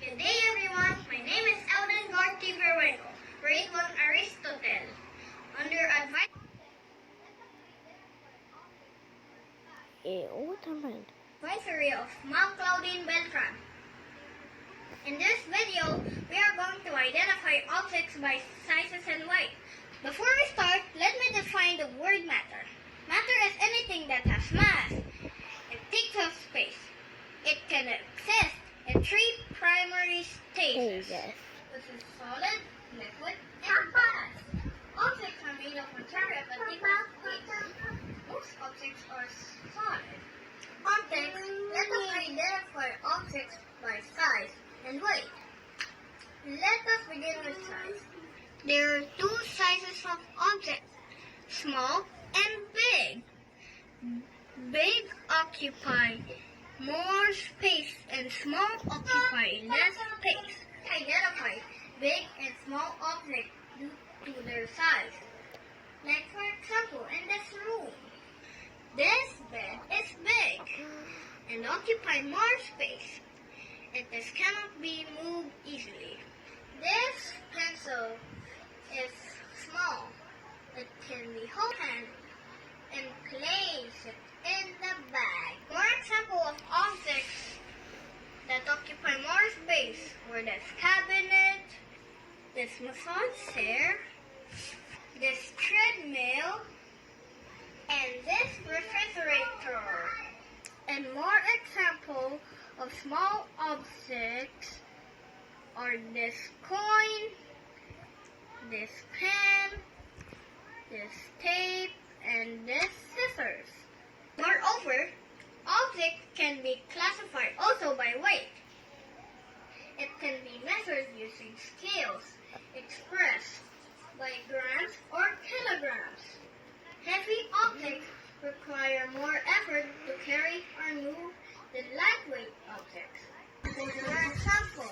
Good day everyone, my name is Eldon Gorty Berwego, grade 1 Aristotle, under advisory of Ma'am Claudine Beltran. In this video, we are going to identify objects by sizes and weight. Before we start, let me define the word matter. Matter is anything that has mass. It takes up space. It can exist in three primary stages, which is solid, liquid, and gas. Objects are made of material that take up space. Most objects are solid. Objects, let us identify objects by size and weight. Let us begin with size. There are two sizes of objects, small and big. Big occupy more space and small occupy less space. Identify big and small objects due to their size. Like for example, in this room, this bed is big and occupy more space. It cannot be moved easily. This pencil is small. It can be held and place it in the bag. More example of objects that occupy more space were this cabinet, this massage chair, this treadmill, and this refrigerator. And more example of small objects are this coin, this pen, this tape, and this scissors. Moreover, objects can be classified also by weight. It can be measured using scales, expressed by grams or kilograms. Heavy objects require more effort to carry or move than lightweight objects. For example,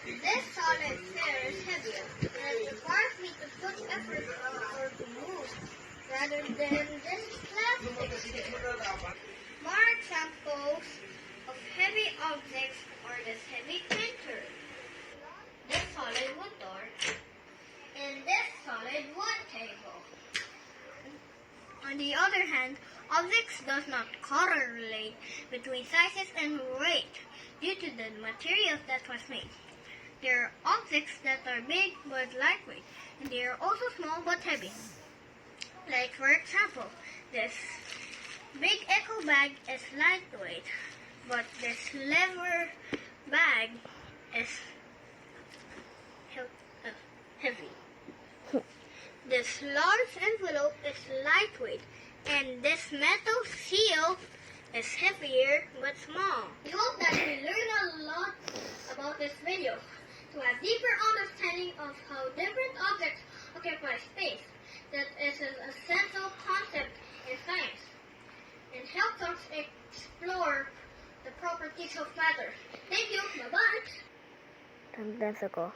this solid chair is heavier and it requires me to put effort or to move rather than this plastic chair. More examples of heavy objects are this heavy printer, this solid wood door, and this solid wood table. On the other hand, objects does not correlate between sizes and weight due to the material that was made. There are objects that are big but lightweight, and they are also small but heavy. Like for example, this big echo bag is lightweight, but this leather bag is heavy. This large envelope is lightweight, and this metal seal is heavier but small. We hope that you learned a lot about this video to have deeper understanding of how different objects occupy space. That is an essential concept in science and helps us explore the properties of matter. Thank you. Bye-bye. 10 minutes ago.